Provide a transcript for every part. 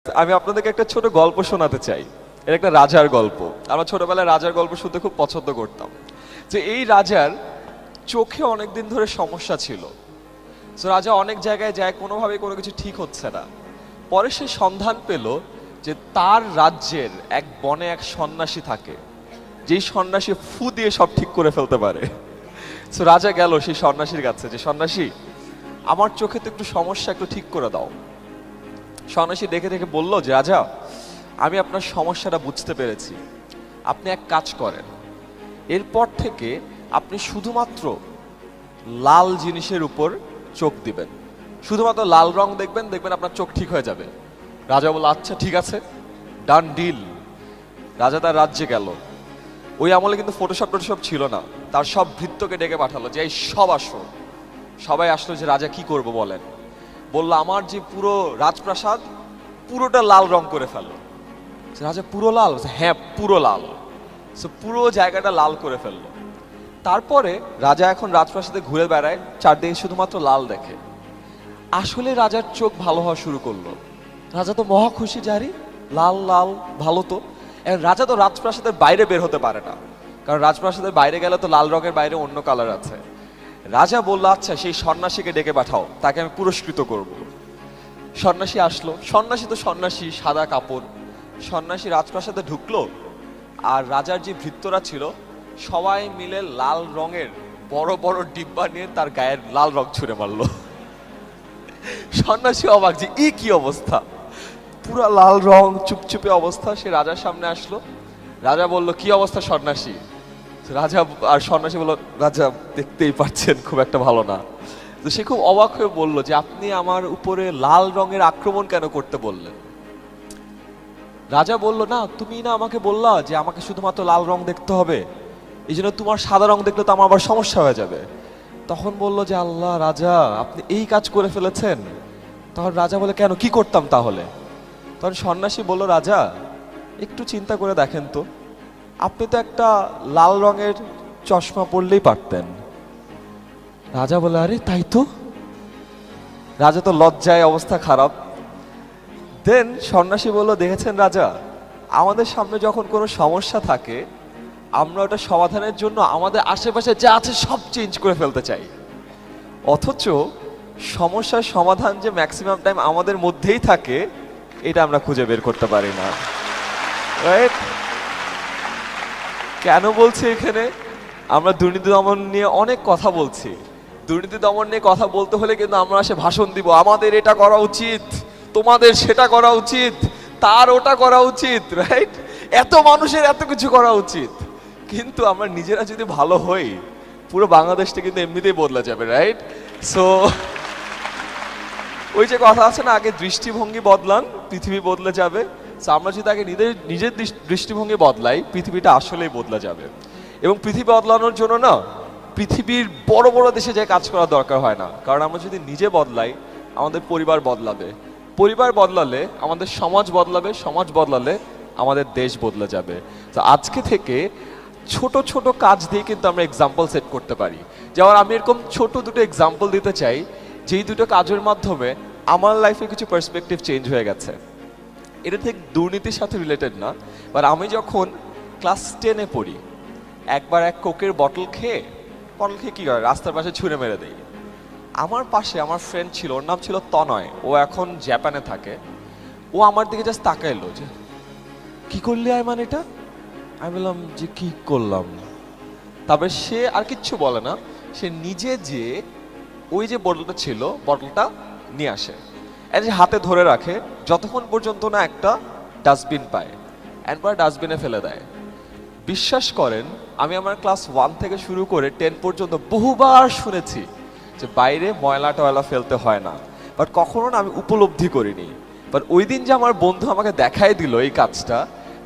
আমি আপনাদেরকে একটা ছোট গল্প শোনাতে চাই। এটা একটা রাজার গল্প। আমরা ছোটবেলায় রাজার গল্প শুনতে খুব পছন্দ করতাম। যে এই রাজার চোখে অনেকদিন ধরে সমস্যা ছিল। তো রাজা অনেক জায়গায় যায়, কোনোভাবে কোনো কিছু ঠিক হচ্ছে না। পরে সে সন্ধান পেল যে তার রাজ্যের এক বনে এক সন্ন্যাসী থাকে, যেই সন্ন্যাসী ফু দিয়ে সব ঠিক করে ফেলতে পারে। তো রাজা গেল সেই সন্ন্যাসীর কাছে, যে সন্ন্যাসী, আমার চোখে তো একটু সমস্যা, একটু ঠিক করে দাও। সন্ন্যাসী দেখে দেখে বলল যে রাজা, আমি আপনার সমস্যাটা বুঝতে পেরেছি। আপনি এক কাজ করেন, এরপর থেকে আপনি শুধুমাত্র লাল জিনিসের উপর চোখ দিবেন, শুধুমাত্র লাল রং দেখবেন, দেখবেন আপনার চোখ ঠিক হয়ে যাবে। রাজা বলল আচ্ছা ঠিক আছে, ডান ডিল। রাজা তার রাজ্যে গেল। ওই আমলে কিন্তু ফটোশপ টোটোশপ ছিল না। তার সব ভৃত্যকে ডেকে পাঠালো যে এই সব আসো। সবাই আসলো যে রাজা কি করব বলেন। বললো আমার যে পুরো রাজপ্রাসাদ পুরোটা লাল রং করে ফেলো। রাজা পুরো লাল? হ্যাঁ পুরো লাল। পুরো জায়গাটা লাল করে ফেললো। তারপরে রাজা এখন রাজপ্রাসাদে ঘুরে বেড়ায়, চারদিকে শুধুমাত্র লাল দেখে। আসলে রাজার চোখ ভালো হওয়া শুরু করলো। রাজা তো মহা খুশি, জারি লাল লাল ভালো তো। রাজা তো রাজপ্রাসাদের বাইরে বের হতে পারে না, কারণ রাজপ্রাসাদের বাইরে গেলে তো লাল রঙের বাইরে অন্য কালার আছে। রাজা বলল আচ্ছা সেই সন্ন্যাসীকে ডেকে পাঠাও, তাকে আমি পুরস্কৃত করব। সন্ন্যাসী আসলো। সন্ন্যাসী তো সন্ন্যাসী, সাদা কাপড়। সন্ন্যাসী রাজপ্রাসাদে ঢুকলো, আর রাজার যে ভৃত্যরা ছিল সবাই মিলে লাল রঙের বড় বড় ডিব্বা নিয়ে তার গায়ের লাল রং ছুঁড়ে মারলো। সন্ন্যাসী অবাক যে এই কি অবস্থা, পুরা লাল রং, চুপচুপে অবস্থা। সে রাজার সামনে আসলো। রাজা বলল কি অবস্থা সন্ন্যাসী? রাজা আর সন্ন্যাসী বলল রাজা দেখতেই পাচ্ছেন খুব একটা ভালো না। তো সে খুব অবাক হয়ে বলল যে আপনি আমার উপরে লাল রঙের আক্রমণ কেন করতে বললেন? রাজা বলল না, তুমি না আমাকে বললা যে আমাকে শুধুমাত্র লাল রং দেখতে হবে, এই জন্য তোমার সাদা রং দেখলে তো আমার আবার সমস্যা হয়ে যাবে। তখন বলল যে আল্লাহ রাজা, আপনি এই কাজ করে ফেলেছেন। তখন রাজা বলে কেন, কি করতাম তাহলে? তখন সন্ন্যাসী বলল রাজা একটু চিন্তা করে দেখেন তো, আপনি তো একটা লাল রঙের চশমা পরলেই পারতেন। রাজা বলে আরে তাই তো। রাজা তো লজ্জায় অবস্থা খারাপ। দেন সন্ন্যাসী বলল দেখেছেন রাজা, আমাদের সামনে যখন কোনো সমস্যা থাকে আমরা ওটা সমাধানের জন্য আমাদের আশেপাশে যা আছে সব চেঞ্জ করে ফেলতে চাই, অথচ সমস্যার সমাধান যে ম্যাক্সিমাম টাইম আমাদের মধ্যেই থাকে এটা আমরা খুঁজে বের করতে পারি না। রাইট? কেন বলছি এখানে, আমরা দুর্নীতি দমন নিয়ে অনেক কথা বলছি। দুর্নীতি দমন নিয়ে কথা বলতে হলে কিন্তু আমরা সে ভাষণ দিব, আমাদের এটা করা উচিত, তোমাদের সেটা করা উচিত, তার ওটা করা উচিত। রাইট? এত মানুষের এত কিছু করা উচিত। কিন্তু আমরা নিজেরা যদি ভালো হই পুরো বাংলাদেশটা কিন্তু এমনিতেই বদলা যাবে। রাইট? সো ওই যে কথা আছে না, আগে দৃষ্টিভঙ্গি বদলান পৃথিবী বদলে যাবে। আমরা যদি আগে নিজের দৃষ্টিভঙ্গি বদলাই পৃথিবীটা আসলেই বদলা যাবে। এবং পৃথিবী বদলানোর জন্য না পৃথিবীর বড় বড় দেশে যে কাজ করার দরকার হয় না, কারণ আমরা যদি নিজে বদলাই আমাদের পরিবার বদলাবে, পরিবার বদলালে আমাদের সমাজ বদলাবে, সমাজ বদলালে আমাদের দেশ বদলে যাবে। তো আজকে থেকে ছোট ছোট কাজ দিয়ে কিন্তু আমরা এক্সাম্পল সেট করতে পারি। যেমন আমি এরকম ছোট দুটো এক্সাম্পল দিতে চাই, যেই দুটো কাজের মাধ্যমে আমার লাইফে কিছু পার্সপেক্টিভ চেঞ্জ হয়ে গেছে। এটা ঠিক দুর্নীতির সাথে রিলেটেড না, বাট আমি যখন ক্লাস 10-এ পড়ি, একবার এক কোকের বটল খেয়ে কি করে রাস্তার পাশে ছুঁড়ে মেরে দেই। আমার পাশে আমার ফ্রেন্ড ছিল, ওর নাম ছিল তনয়, ও এখন জাপানে থাকে। ও আমার দিকে জাস্ট তাকাইলো যে কি করলি আয়মান এটা? আমি বললাম যে কি করলাম? তবে সে আর কিচ্ছু বলে না, সে নিজে যে ওই যে বোতলটা ছিল বটলটা নিয়ে আসে, হাতে ধরে রাখে যতক্ষণ পর্যন্ত না একটা ডাস্টবিন পায়, একবার ডাস্টবিনে ফেলে দেয়। বিশ্বাস করেন আমি আমার ক্লাস 1 থেকে শুরু করে 10 পর্যন্ত বহুবার শুনেছি যে বাইরে ময়লা টয়লা ফেলতে হয় না, বাট কখনো না আমি উপলব্ধি করিনি। বাট ওই দিন যে আমার বন্ধু আমাকে দেখাই দিল এই কাজটা,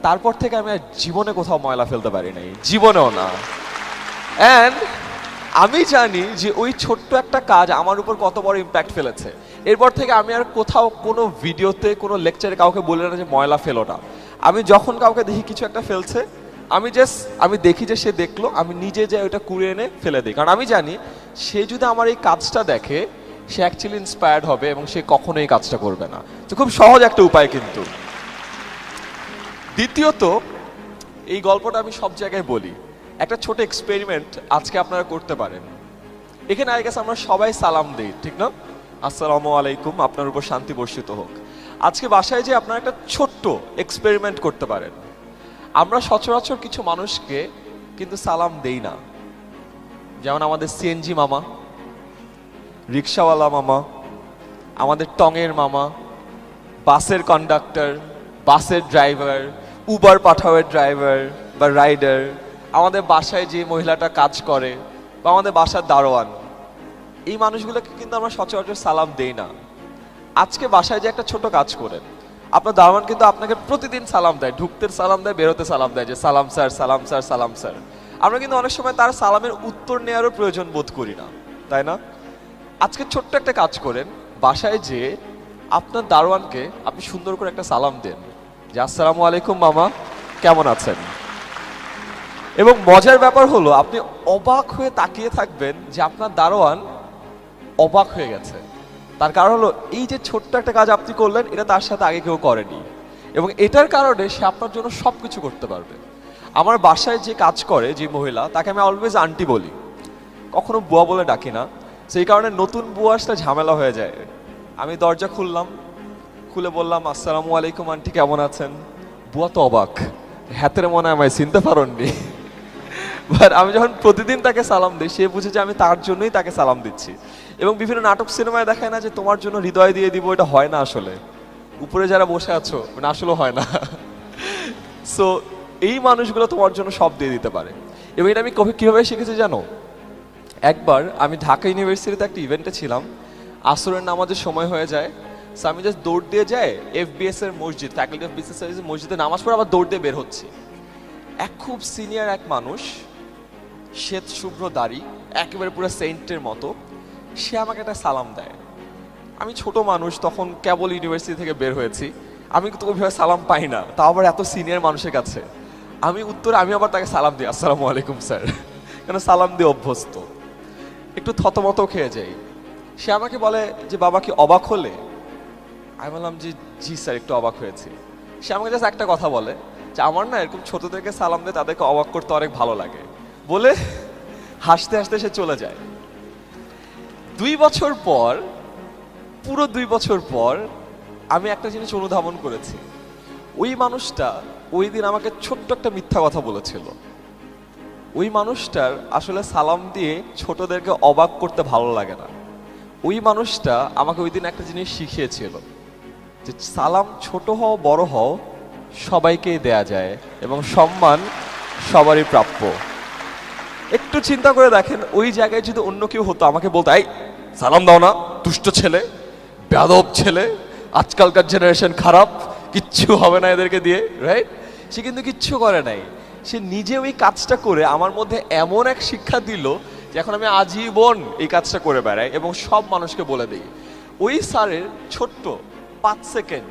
তারপর থেকে আমি আর জীবনে কোথাও ময়লা ফেলতে পারি নাই, জীবনেও না। অ্যান্ড আমি জানি যে ওই ছোট্ট একটা কাজ আমার উপর কত বড় ইম্প্যাক্ট ফেলেছে। এরপর থেকে আমি আর কোথাও কোনো ভিডিওতে কোনো লেকচারে কাউকে বলে না যে ময়লা ফেলো না। আমি যখন কাউকে দেখি কিছু একটা ফেলছে, আমি দেখি যে সে দেখলো, আমি নিজে যাই ওটা কুড়িয়ে এনে ফেলে দিই, কারণ আমি জানি সে যদি আমার এই কাজটা দেখে সে অ্যাকচুয়ালি ইন্সপায়ার্ড হবে এবং সে কখনোই কাজটা করবে না। তো খুব সহজ একটা উপায় কিন্তু। দ্বিতীয়ত, এই গল্পটা আমি সব জায়গায় বলি, একটা ছোট এক্সপেরিমেন্ট আজকে আপনারা করতে পারেন। এখানে আই গেস আমরা সবাই সালাম দিই, ঠিক না? আসসালামু আলাইকুম, আপনার উপর শান্তি বর্ষিত হোক। আজকে বাসায় যে আপনারা একটা ছোট্ট এক্সপেরিমেন্ট করতে পারেন। আমরা সচরাচর কিছু মানুষকে কিন্তু সালাম দেই না, যেমন আমাদের সিএনজি মামা, রিক্সাওয়ালা মামা, আমাদের টঙের মামা, বাসের কন্ডাক্টর, বাসের ড্রাইভার, উবার পাঠাওয়ের ড্রাইভার বা রাইডার, আমাদের বাসায় যে মহিলাটা কাজ করে বা আমাদের বাসার দারোয়ান, এই মানুষগুলোকে কিন্তু আমরা সচরাচর সালাম দেই না। আজকে বাসায় যে একটা ছোট কাজ করেন, আপনার দারোয়ান কিন্তু আপনাকে প্রতিদিন সালাম দেয়, ঢুকতে সালাম দেয়, বেরোতে সালাম দেয়, যে সালাম স্যার, সালাম স্যার, সালাম স্যার। আমরা কিন্তু অনেক সময় তার সালামের উত্তর নেওয়ারও প্রয়োজন বোধ করি না, তাই না? আজকে ছোট্ট একটা কাজ করেন, বাসায় যে আপনার দারোয়ানকে আপনি সুন্দর করে একটা সালাম দেন, যে আসসালামু আলাইকুম মামা, কেমন আছেন? এবং মজার ব্যাপার হলো, আপনি অবাক হয়ে তাকিয়ে থাকবেন যে আপনার দারোয়ান অবাক হয়ে গেছে। তার কারণ হলো, এই যে ছোট্ট একটা কাজ আপনি করলেন, এটা তার সাথে আগে কেউ করেনি, এবং এটার কারণে সে আপনার জন্য সবকিছু করতে পারবে। আমার বাসায় যে কাজ করে যে মহিলা, তাকে আমি অলওয়েজ আন্টি বলি, কখনো বুয়া বলে ডাকি না। সেই কারণে নতুন বুয়া আসলে ঝামেলা হয়ে যায়। আমি দরজা খুললাম, খুলে বললাম আসসালামু আলাইকুম আন্টি, কেমন আছেন? বুয়া তো অবাক, হাতের মনে আমায় চিনতে পারেননি। বাট আমি যখন প্রতিদিন তাকে সালাম দিই, সে বুঝে যে আমি তার জন্যই তাকে সালাম দিচ্ছি। এবং বিভিন্ন নাটক সিনেমায় দেখায় না যে তোমার জন্য হৃদয় দিয়ে দিব, এটা হয় না আসলে। উপরে যারা বসে আছো, মানে আসলে হয় না। সো এই মানুষগুলো তোমার জন্য সব দিয়ে দিতে পারে। এবং এটা আমি কিভাবে শিখেছি জানো? একবার আমি ঢাকা ইউনিভার্সিটিতে একটা ইভেন্টে ছিলাম, আসরের নামাজের সময় হয়ে যায়। সো আমি জাস্ট দৌড় দিয়ে যাই এফবিএস এর মসজিদ, ফ্যাকাল্টি অফ বিজনেস স্টাডিজের মসজিদে নামাজ পড়ে আবার দৌড় দিয়ে বের হচ্ছি। এক খুব সিনিয়র এক মানুষ, শ্বেত শুভ্র দাড়ি, একেবারে পুরো সেন্টের মতো, সে আমাকে একটা সালাম দেয়। আমি ছোট মানুষ, তখন কেবল ইউনিভার্সিটি থেকে বের হয়েছি, আমি কিন্তু ওইভাবে সালাম পাই না, তাও আবার এত সিনিয়র মানুষের কাছে। আমি আবার তাকে সালাম দিই, আসসালামু আলাইকুম স্যার, কেন সালাম দিয়ে অভ্যস্ত। একটু থতমত খেয়ে যাই। সে আমাকে বলে যে বাবা কি অবাক হলে? আমি বললাম যে জি স্যার, একটু অবাক হয়েছি। সে আমাকে জাস্ট একটা কথা বলে যে আমার না এরকম ছোটদেরকে সালাম দিয়ে তাদেরকে অবাক করতে অনেক ভালো লাগে, বলে হাসতে হাসতে সে চলে যায়। 2 বছর পর, পুরো 2 বছর পর আমি একটা জিনিস অনুধাবন করেছি। ওই মানুষটা ওই দিন আমাকে ছোট্ট একটা মিথ্যা কথা বলেছিল। ওই মানুষটার আসলে সালাম দিয়ে ছোটদেরকে অবাক করতে ভালো লাগে না। ওই মানুষটা আমাকে ওই দিন একটা জিনিস শিখিয়েছিল, যে সালাম ছোট হও বড় হও সবাইকেই দেয়া যায় এবং সম্মান সবারই প্রাপ্য। একটু চিন্তা করে দেখেন, ওই জায়গায় যদি অন্য কেউ হতো, আমাকে বলতো এই সালাম দাও না, দুষ্ট ছেলে, বেয়াদব ছেলে, আজকালকার জেনারেশন খারাপ, কিচ্ছু হবে না এদেরকে দিয়ে, রাইট? সে কিন্তু কিচ্ছু করে নাই। সে নিজে ওই কাজটা করে আমার মধ্যে এমন এক শিক্ষা দিল যে এখন আমি আজীবন এই কাজটা করে বেড়াই এবং সব মানুষকে বলে দিই। ওই স্যারের ছোট্ট 5 সেকেন্ড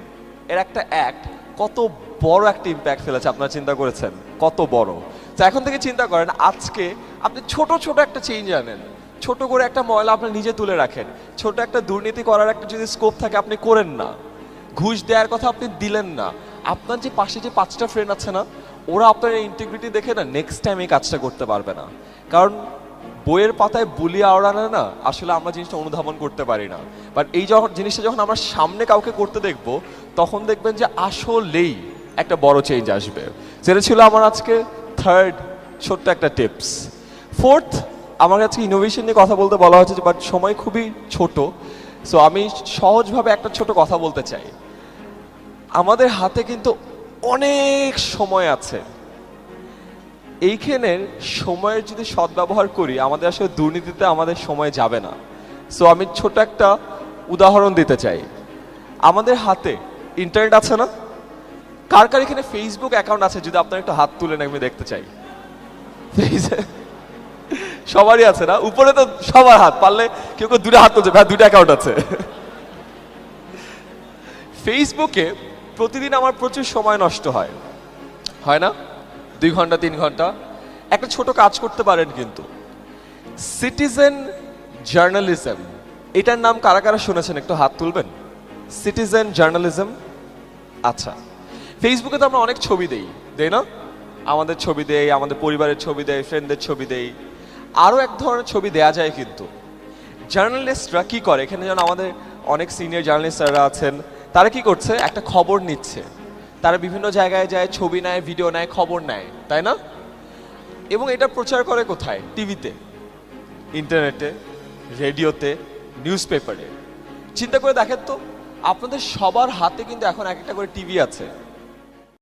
এর একটা অ্যাক্ট কত বড় একটা ইম্প্যাক্ট ফেলেছে, আপনারা চিন্তা করেছেন? কত বড়। তো এখন থেকে চিন্তা করেন, আজকে আপনি ছোট ছোট একটা চেঞ্জ আনেন, ছোট করে একটা ময়লা আপনি নিজে তুলে রাখেন, ছোট একটা দুর্নীতি করার একটা যদি স্কোপ থাকে আপনি করেন না, ঘুষ দেওয়ার কথা আপনি দিলেন না, আপনার যে পাশে যে 5টা ফ্রেন্ড আছে না, ওরা আপনার ইন্টিগ্রিটি দেখে না নেক্সট টাইম এই কাজটা করতে পারবে না। কারণ বইয়ের পাতায় বুলি আওড়ানো না, আসলে আমরা জিনিসটা অনুধাবন করতে পারি না। বাট এই জিনিসটা যখন আমরা সামনে কাউকে করতে দেখব, তখন দেখবেন যে আসলেই একটা বড় চেঞ্জ আসবে। যেটা ছিল আমার আজকে থার্ড ছোট্ট একটা টিপস। ফোর্থ, আমার কাছে ইনোভেশন নিয়ে কথা বলতে বলা হচ্ছে, বাট সময় খুবই ছোট, সো আমি সহজভাবে একটা ছোট কথা বলতে চাই। আমাদের হাতে কিন্তু অনেক সময় আছে। এইখানের সময়ের যদি সদ্ব্যবহার করি, আমাদের আসলে দুর্নীতিতে আমাদের সময় যাবে না। সো আমি ছোট একটা উদাহরণ দিতে চাই। আমাদের হাতে ইন্টারনেট আছে না? কার কার এখানে ফেসবুক অ্যাকাউন্ট আছে? যদি আপনার একটু হাত তুলেন, আমি দেখতে চাই। সবারই আছে না? উপরে তো সবার হাত, পারলে কেউ কেউ 2টা হাত তুলছে, ভাই 2টা অ্যাকাউন্ট আছে। ফেসবুকে প্রতিদিন আমার প্রচুর সময় নষ্ট হয়, হয় না? 2 ঘন্টা 3 ঘন্টা। একটা ছোট কাজ করতে পারেন কিন্তু, সিটিজেন জার্নালিজম এটার নাম কারা কারা শুনেছেন একটু হাত তুলবেন? Citizen journalism. আচ্ছা, ফেসবুকে তো আমরা অনেক ছবি দেই না? আমাদের ছবি দেই, আমাদের পরিবারের ছবি দেই, ফ্রেন্ডদের ছবি দেই। আরও এক ধরনের ছবি দেয়া যায় কিন্তু। জার্নালিস্টরা কি করে, এখানে যেন আমাদের অনেক সিনিয়র জার্নালিস্টরা আছেন, তারা কি করছে, একটা খবর নিচ্ছে, তারা বিভিন্ন জায়গায় যায়, ছবি নেয়, ভিডিও নেয়, খবর নেয়, তাই না? এবং এটা প্রচার করে কোথায়? টিভিতে, ইন্টারনেটে, রেডিওতে, নিউজ পেপারে। চিন্তা করে দেখেন তো, আপনাদের সবার হাতে কিন্তু এখন এক একটা করে টিভি আছে।